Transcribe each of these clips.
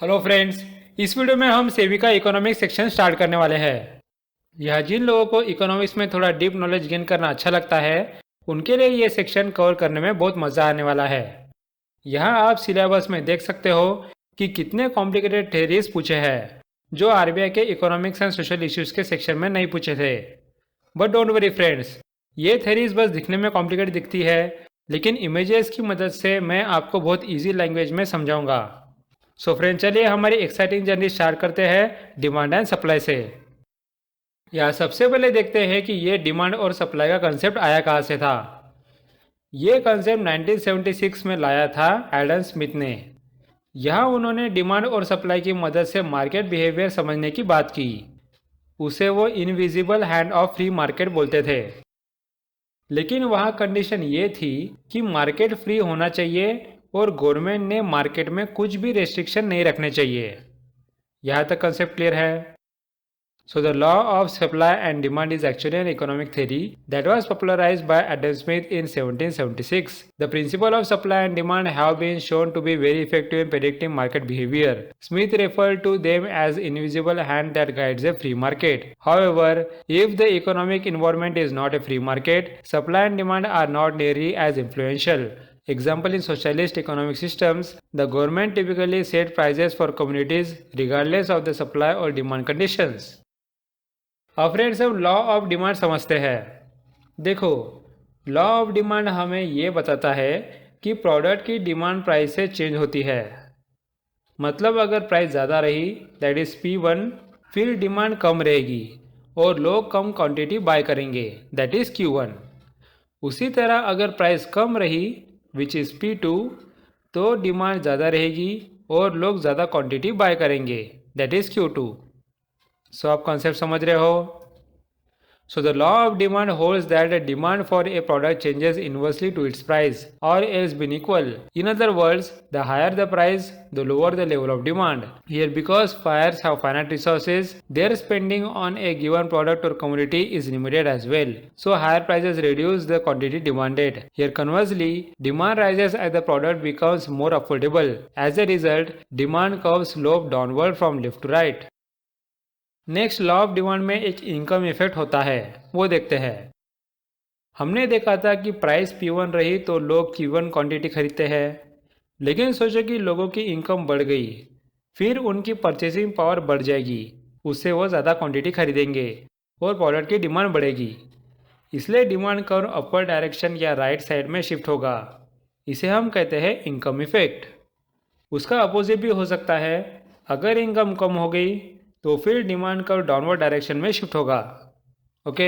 Hello friends. इस video में हम सेबी का इकोनॉमिक्स सेक्शन स्टार्ट करने वाले हैं। यह जिन लोगों को इकोनॉमिक्स में थोड़ा डीप नॉलेज गेन करना अच्छा लगता है उनके लिए ये सेक्शन कवर करने में बहुत मज़ा आने वाला है। यहाँ आप सिलेबस में देख सकते हो कि कितने कॉम्प्लिकेटेड थेरीज पूछे हैं जो आरबीआई के इकोनॉमिक्स एंड सोशल इश्यूज के सेक्शन में नहीं पूछे थे। बट डोंट वरी फ्रेंड्स, ये थेरीज बस दिखने में कॉम्प्लिकेटेड दिखती है, लेकिन इमेजेस की मदद से मैं आपको बहुत ईजी लैंग्वेज में समझाऊंगा। सो फ्रेंड, चलिए हमारी एक्साइटिंग जर्नी स्टार्ट करते हैं डिमांड एंड सप्लाई से। यहाँ सबसे पहले देखते हैं कि ये डिमांड और सप्लाई का कंसेप्ट आया कहाँ से था। ये कंसेप्ट 1976 में लाया था एडम स्मिथ ने। यहाँ उन्होंने डिमांड और सप्लाई की मदद से मार्केट बिहेवियर समझने की बात की। उसे वो invisible hand of free market बोलते थे। लेकिन वहाँ कंडीशन ये थी कि मार्केट फ्री होना चाहिए और गवर्नमेंट ने मार्केट में कुछ भी रेस्ट्रिक्शन नहीं रखने चाहिए। यहाँ तक कंसेप्ट क्लियर है। So the law of supply and demand is actually an economic theory that was popularized by Adam Smith in 1776. The principle of supply and demand have been shown to be very effective in predicting market behavior. Smith referred to them as invisible hand that guides a free market. However, if the economic environment is not a free market, supply and demand are not nearly as influential. Example, in socialist economic systems, the government typically set prices for communities regardless of the supply or demand conditions. अब friends, हम law of demand समझते हैं। देखो, law of demand हमें ये बताता है कि प्रोडक्ट की डिमांड प्राइस से चेंज होती है। मतलब अगर प्राइस ज़्यादा रही, दैट इज़ P1, फिर डिमांड कम रहेगी और लोग कम क्वांटिटी बाय करेंगे, दैट इज़ Q1। उसी तरह अगर प्राइस कम रही, विच इज़ P2, तो डिमांड ज़्यादा रहेगी और लोग ज़्यादा क्वांटिटी बाय करेंगे, दैट इज़ Q2। सो आप कॉन्सेप्ट समझ रहे हो। So the law of demand holds that the demand for a product changes inversely to its price all else been equal. In other words, the higher the price, the lower the level of demand. Here, because buyers have finite resources, their spending on a given product or commodity is limited as well. So higher prices reduce the quantity demanded. Here, conversely, demand rises as the product becomes more affordable. As a result, demand curves slope downward from left to right. Next, law of demand में एक income effect होता है, वो देखते हैं। हमने देखा था कि प्राइस P1 रही तो लोग Q1 क्वांटिटी खरीदते हैं। लेकिन सोचो कि लोगों की इनकम बढ़ गई, फिर उनकी परचेसिंग पावर बढ़ जाएगी, उससे वो ज़्यादा क्वांटिटी खरीदेंगे और प्रोडक्ट की डिमांड बढ़ेगी। इसलिए डिमांड कर्व अपर डायरेक्शन या राइट साइड में शिफ्ट होगा। इसे हम कहते हैं इनकम इफेक्ट। उसका अपोजिट भी हो सकता है। अगर इनकम कम हो गई तो फिर डिमांड कर्व डाउनवर्ड डायरेक्शन में शिफ्ट होगा। Okay,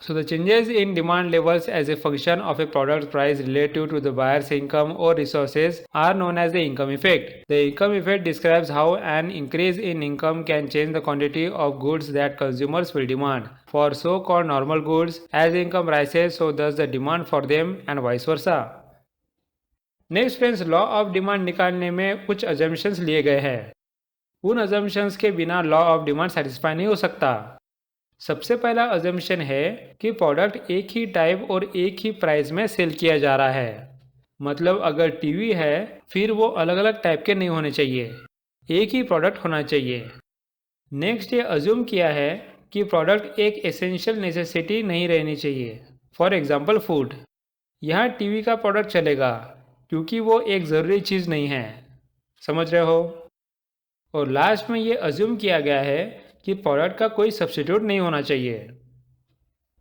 so the changes in demand levels as a function of a product price relative to the buyers income और resources are known as the income effect. The income effect describes how an increase in income can change the quantity of goods that consumers will demand for so called normal goods. As income rises, so thus the demand for them and vice versa. Next friends, law of demand निकालने में कुछ assumptions लिए गए हैं। उन assumptions के बिना law of demand satisfy नहीं हो सकता। सबसे पहला अजम्पशन है कि प्रोडक्ट एक ही टाइप और एक ही प्राइस में सेल किया जा रहा है। मतलब अगर टीवी है, फिर वो अलग अलग टाइप के नहीं होने चाहिए, एक ही प्रोडक्ट होना चाहिए। नेक्स्ट, ये अज्यूम किया है कि प्रोडक्ट एक एसेंशियल नेसेसिटी नहीं रहनी चाहिए। फॉर एग्जाम्पल फूड, यहाँ टीवी का प्रोडक्ट चलेगा क्योंकि वो एक ज़रूरी चीज़ नहीं है। समझ रहे हो। और लास्ट में ये अज्यूम किया गया है कि प्रोडक्ट का कोई सब्स्टिट्यूट नहीं होना चाहिए।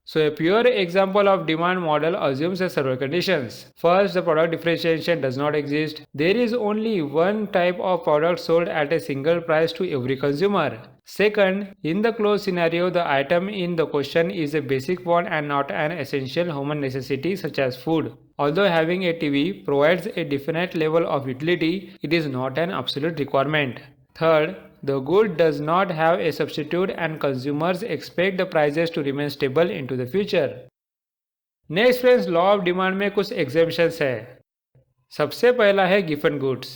So a pure example of demand model assumes a several conditions. First, the product differentiation does not exist. There is only one type of product sold at a single price to every consumer. Second, in the closed scenario, the item in the question is a basic want and not an essential human necessity such as food. Although having a TV provides a definite level of utility, it is not an absolute requirement. Third, the good does not have a substitute and consumers expect the prices to remain stable into the future. Next friends, law of demand में कुछ exemptions है। सबसे पहला है Giffen goods.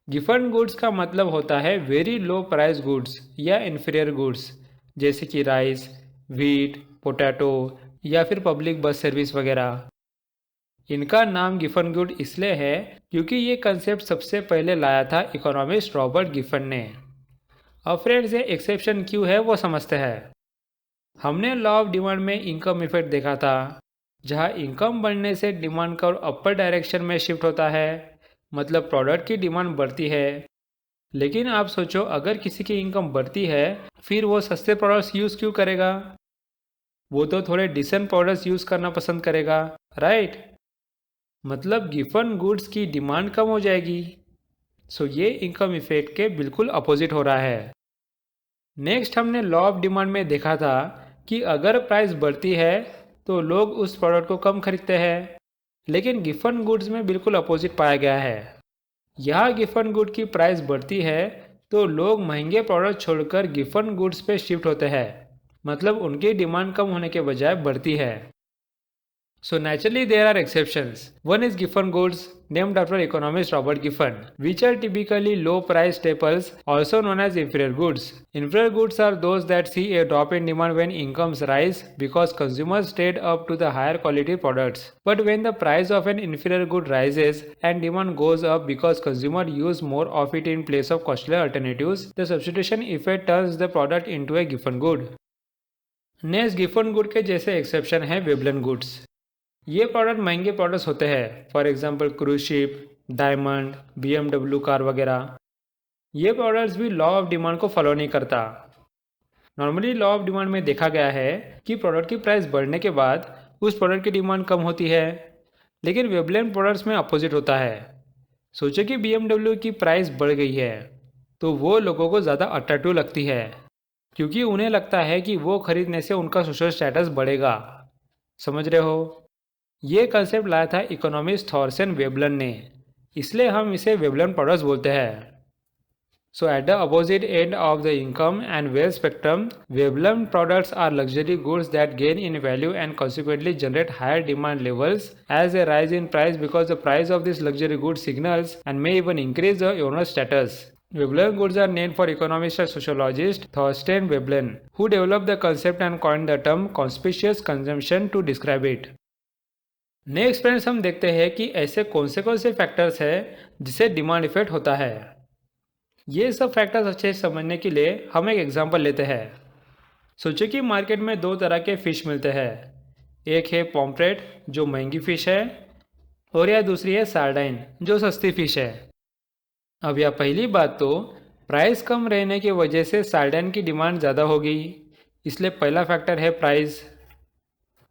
Giffen goods का मतलब होता है वेरी लो प्राइस गुड्स या इन्फीरियर गुड्स, जैसे कि राइस, व्हीट, पोटैटो या फिर पब्लिक बस सर्विस वगैरह। इनका नाम गिफन गुड इसलिए है क्योंकि ये कंसेप्ट सबसे पहले लाया था इकोनॉमिस्ट रॉबर्ट गिफन ने। अब फ्रेंड्स, ये एक्सेप्शन क्यों है वो समझते हैं। हमने लॉ ऑफ डिमांड में इनकम इफेक्ट देखा था, जहाँ इनकम बढ़ने से डिमांड कर्व अपर डायरेक्शन में शिफ्ट होता है, मतलब प्रोडक्ट की डिमांड बढ़ती है। लेकिन आप सोचो, अगर किसी की इनकम बढ़ती है फिर वो सस्ते प्रोडक्ट्स यूज़ क्यों करेगा? वो तो थोड़े डिसेंट प्रोडक्ट्स यूज़ करना पसंद करेगा, राइट? मतलब गिफन गुड्स की डिमांड कम हो जाएगी। सो ये इनकम इफेक्ट के बिल्कुल अपोजिट हो रहा है। नेक्स्ट हमने लॉ ऑफ डिमांड में देखा था कि अगर प्राइस बढ़ती है तो लोग उस प्रोडक्ट को कम खरीदते हैं, लेकिन गिफन गुड्स में बिल्कुल अपोजिट पाया गया है। यहाँ गिफन गुड की प्राइस बढ़ती है तो लोग महंगे प्रोडक्ट छोड़कर गिफन गुड्स पे शिफ्ट होते हैं, मतलब उनकी डिमांड कम होने के बजाय बढ़ती है। So naturally there are exceptions. One is Giffen goods, named after economist Robert Giffen, which are typically low price staples, also known as inferior goods. Inferior goods are those that see a drop in demand when incomes rise because consumers trade up to the higher quality products. But when the price of an inferior good rises and demand goes up because consumers use more of it in place of costlier alternatives, the substitution effect turns the product into a Giffen good. Next Giffen good के जैसे exception है Veblen goods. ये product महंगे products होते हैं, for example cruise ship, diamond, BMW car वगैरह। ये products भी लॉ ऑफ डिमांड को फॉलो नहीं करता। नॉर्मली लॉ ऑफ डिमांड में देखा गया है कि प्रोडक्ट की प्राइस बढ़ने के बाद उस प्रोडक्ट की डिमांड कम होती है, लेकिन वेबलेन प्रोडक्ट्स में अपोजिट होता है। सोचो कि BMW की प्राइस बढ़ गई है तो वो लोगों को ज़्यादा अट्रैक्टिव लगती है, क्योंकि उन्हें लगता है कि वो खरीदने से उनका सोशल स्टेटस बढ़ेगा। समझ रहे हो? ये कंसेप्ट लाया था इकोनॉमिस्ट थॉर्सन वेबलन ने, इसलिए हम इसे वेबलन प्रोडक्ट्स बोलते हैं। So at the opposite end of the income and wealth spectrum, Veblen products are luxury goods that gain in value and consequently generate higher demand levels as they rise in price because the price of this luxury good signals and may even increase the owner's status. Veblen goods are named for economist and sociologist Thorstein Veblen, who developed the concept and coined the term conspicuous consumption to describe it. Next friends, हम देखते हैं कि ऐसे कौन से factors हैं जिससे demand effect होता है। ये सब फैक्टर्स अच्छे से समझने के लिए हम एक एग्जांपल लेते हैं। सोचो कि मार्केट में दो तरह के फ़िश मिलते हैं। एक है पॉम्फ्रेट जो महंगी फ़िश है, और यह दूसरी है सार्डाइन जो सस्ती फ़िश है। अब यह पहली बात तो प्राइस कम रहने की वजह से सार्डाइन की डिमांड ज़्यादा होगी, इसलिए पहला फैक्टर है price.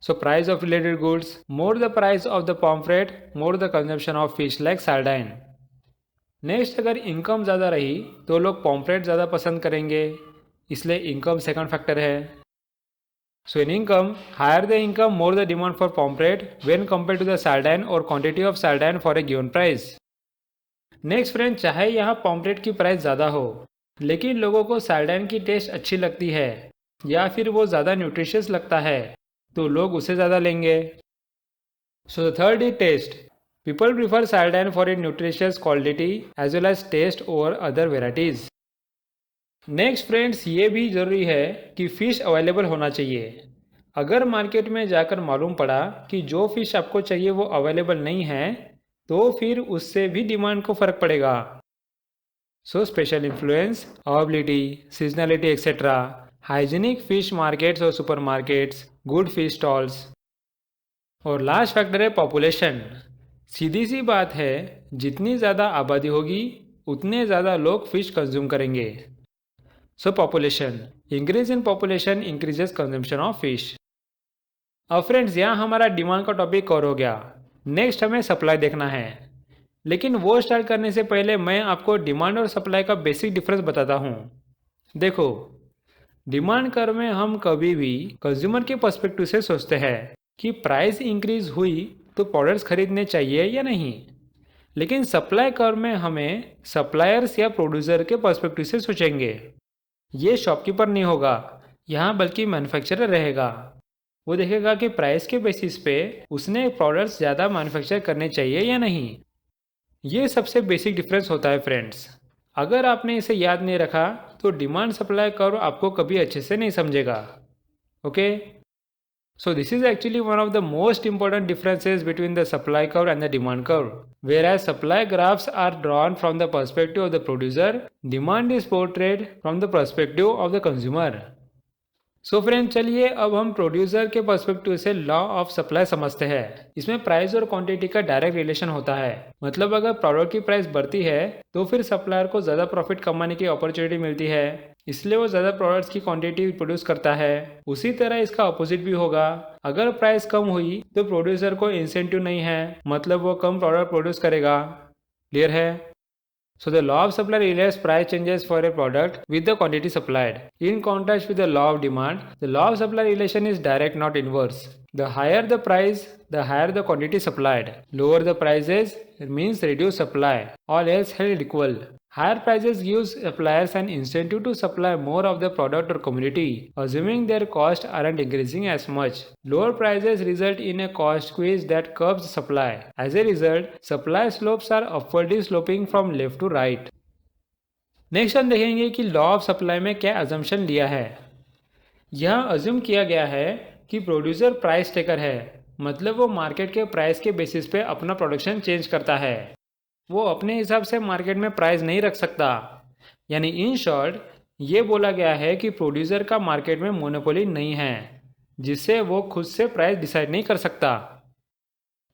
So price of related goods, more the price of the pomfret, more the consumption of fish like sardine. Next, अगर इनकम ज़्यादा रही तो लोग पॉम्फ्रेट ज़्यादा पसंद करेंगे, इसलिए इनकम सेकंड फैक्टर है। So in income, higher the income more the demand for pomfret when compare to the sardine और quantity of sardine for a given price. Next friend, चाहे यहाँ पॉम्फ्रेट की प्राइस ज़्यादा हो लेकिन लोगों को सार्डाइन की टेस्ट अच्छी लगती है या फिर वो ज़्यादा न्यूट्रिशियस लगता है तो लोग उसे ज़्यादा लेंगे। So the third is taste. People prefer sardine for it nutritious quality as well as taste over other varieties. Next friends, ये भी ज़रूरी है कि फ़िश अवेलेबल होना चाहिए। अगर मार्केट में जाकर मालूम पड़ा कि जो फ़िश आपको चाहिए वो अवेलेबल नहीं है तो फिर उससे भी डिमांड को फ़र्क पड़ेगा। So special influence, availability, seasonality etcetera, hygienic fish markets और सुपरमार्केट्स, गुड फिश स्टॉल्स, और लास्ट फैक्टर है पॉपुलेशन। सीधी सी बात है, जितनी ज़्यादा आबादी होगी उतने ज़्यादा लोग फिश कंज्यूम करेंगे। सो population, increase in population increases consumption of fish. अब फ्रेंड्स, यहाँ हमारा डिमांड का टॉपिक कवर हो गया। नेक्स्ट हमें सप्लाई देखना है, लेकिन वो स्टार्ट करने से पहले मैं आपको डिमांड और सप्लाई का बेसिक डिफरेंस बताता हूँ। देखो, डिमांड कर्व में हम कभी भी कंज्यूमर के पर्सपेक्टिव से सोचते हैं कि प्राइस इंक्रीज हुई तो प्रोडक्ट्स खरीदने चाहिए या नहीं, लेकिन सप्लाई कर्व में हमें सप्लायर्स या प्रोड्यूसर के पर्सपेक्टिव से सोचेंगे। ये शॉपकीपर नहीं होगा यहाँ, बल्कि मैन्युफैक्चरर रहेगा। वो देखेगा कि प्राइस के बेसिस पे उसने प्रोडक्ट्स ज़्यादा मैन्युफैक्चर करने चाहिए या नहीं। ये सबसे बेसिक डिफरेंस होता है फ्रेंड्स। अगर आपने इसे याद नहीं रखा तो डिमांड सप्लाई कर्व आपको कभी अच्छे से नहीं समझेगा। Okay, So this is actually one of the most important differences between the supply curve and the demand curve. Whereas supply graphs are drawn from the perspective of the producer, demand is portrayed from the perspective of the consumer. So friend चलिए अब हम producer के perspective से law of supply समझते हैं। इसमें price और quantity का डायरेक्ट रिलेशन होता है। मतलब अगर प्रोडक्ट की प्राइस बढ़ती है तो फिर सप्लायर को ज़्यादा प्रॉफिट कमाने की अपॉर्चुनिटी मिलती है, इसलिए वो ज़्यादा प्रोडक्ट्स की क्वांटिटी प्रोड्यूस करता है। उसी तरह इसका अपोजिट भी होगा। अगर प्राइस कम हुई तो प्रोड्यूसर को इंसेंटिव नहीं है, मतलब वो कम प्रोडक्ट प्रोड्यूस करेगा। क्लियर है? So the law of supply relates price changes for a product with the quantity supplied. In contrast with the law of demand, the law of supply relation is direct, not inverse. The higher the price, the higher the quantity supplied. Lower the prices means reduce supply. All else held equal. Higher prices gives suppliers an incentive to supply more of the product or commodity, assuming their costs aren't increasing as much. Lower prices result in a cost squeeze that curbs supply. As a result, supply slopes are upwardly sloping from left to right. Next हम देखेंगे कि law of supply में क्या assumption लिया है। यह assume किया गया है कि प्रोड्यूसर प्राइस टेकर है, मतलब वो मार्केट के प्राइस के बेसिस पे अपना प्रोडक्शन चेंज करता है। वो अपने हिसाब से मार्केट में प्राइस नहीं रख सकता। यानी इन शॉर्ट ये बोला गया है कि प्रोड्यूसर का मार्केट में मोनोपोली नहीं है, जिससे वो खुद से प्राइस डिसाइड नहीं कर सकता।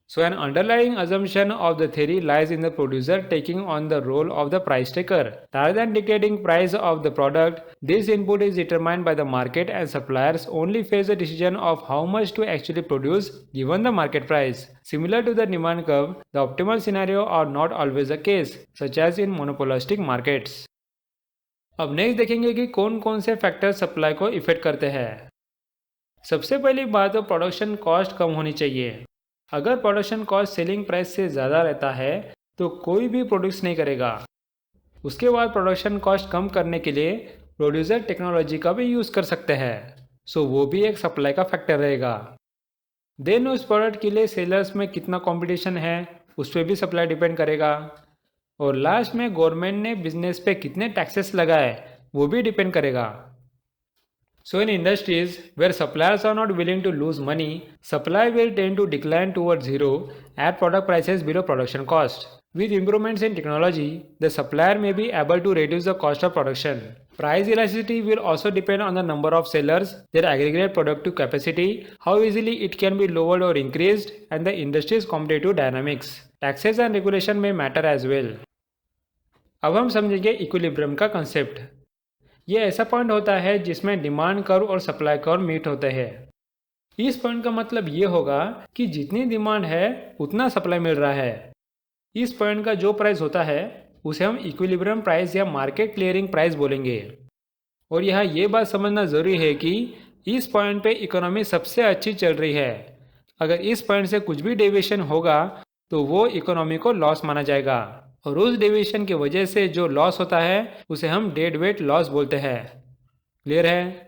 So an underlying assumption of the theory lies in the producer taking on the role of the price taker. Rather than dictating price of the product, this input is determined by the market and suppliers only face the decision of how much to actually produce given the market price. Similar to the demand curve, the optimal scenario are not always the case, such as in monopolistic markets. अब next देखेंगे कि कौन कौन से factor supply को effect करते हैं। सबसे पहली बात तो प्रोडक्शन कॉस्ट कम होनी चाहिए। अगर प्रोडक्शन कॉस्ट सेलिंग प्राइस से ज़्यादा रहता है तो कोई भी प्रोड्यूस नहीं करेगा। उसके बाद प्रोडक्शन कॉस्ट कम करने के लिए प्रोड्यूसर टेक्नोलॉजी का भी यूज़ कर सकते हैं, सो वो भी एक सप्लाई का फैक्टर रहेगा। देन उस प्रोडक्ट के लिए सेलर्स में कितना कंपटीशन है उस पर भी सप्लाई डिपेंड करेगा। और लास्ट में गवर्नमेंट ने बिजनेस पे कितने टैक्सेस लगाए वो भी डिपेंड करेगा। So in industries where suppliers are not willing to lose money, supply will tend to decline towards zero at product prices below production cost. With improvements in technology, the supplier may be able to reduce the cost of production. Price elasticity will also depend on the number of sellers, their aggregate productive capacity, how easily it can be lowered or increased, and the industry's competitive dynamics. Taxes and regulation may matter as well. अब हम समझेंगे equilibrium का concept. ये ऐसा point होता है जिसमें demand curve और सप्लाई कर्व मीट होते हैं। इस पॉइंट का मतलब ये होगा कि जितनी डिमांड है उतना सप्लाई मिल रहा है। इस पॉइंट का जो प्राइस होता है उसे हम इक्विलिब्रियम प्राइस या मार्केट क्लियरिंग प्राइस बोलेंगे। और यहाँ ये बात समझना ज़रूरी है कि इस पॉइंट पे इकोनॉमी सबसे अच्छी चल रही है। अगर इस पॉइंट से कुछ भी डेविएशन होगा तो वो इकोनॉमी को लॉस माना जाएगा, और उस डेविएशन की वजह से जो लॉस होता है उसे हम डेड वेट लॉस बोलते हैं। क्लियर है?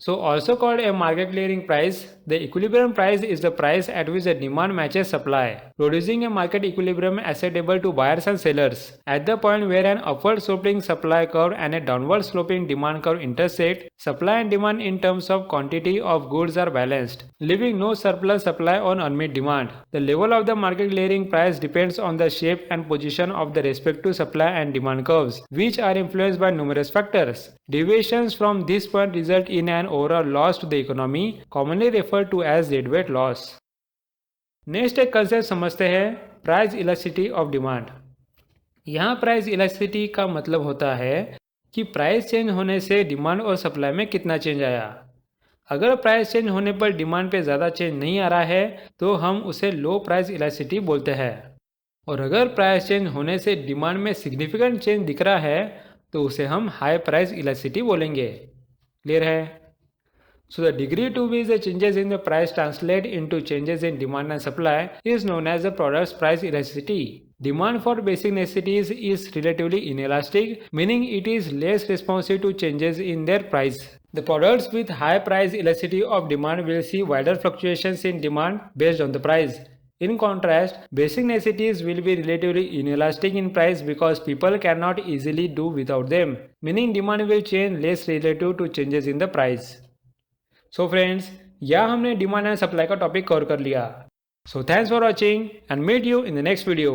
So also called a market clearing price, the equilibrium price is the price at which the demand matches supply, producing a market equilibrium acceptable to buyers and sellers. At the point where an upward sloping supply curve and a downward sloping demand curve intersect, supply and demand in terms of quantity of goods are balanced, leaving no surplus supply on unmet demand. The level of the market clearing price depends on the shape and position of the respective supply and demand curves, which are influenced by numerous factors. Deviations from this point result in an overall loss to the economy, commonly referred to as deadweight loss. Next एक concept समझते हैं, price elasticity of demand. यहाँ price elasticity का मतलब होता है कि price change होने से डिमांड और सप्लाई में कितना चेंज आया। अगर प्राइस चेंज होने पर डिमांड पे ज़्यादा चेंज नहीं आ रहा है तो हम उसे लो प्राइस इलास्टिसिटी बोलते हैं, और अगर प्राइस चेंज होने से डिमांड में सिग्निफिकेंट चेंज दिख रहा है तो उसे हम हाई प्राइस इलास्टिसिटी बोलेंगे। क्लियर है? So the degree to which the changes in the price translate into changes in demand and supply is known as the product's price elasticity. Demand for basic necessities is relatively inelastic, meaning it is less responsive to changes in their price. The products with high price elasticity of demand will see wider fluctuations in demand based on the price. In contrast, basic necessities will be relatively inelastic in price because people cannot easily do without them, meaning demand will change less relative to changes in the price. So friends, या हमने demand and supply का topic cover कर लिया। So thanks for watching and meet you in the next video.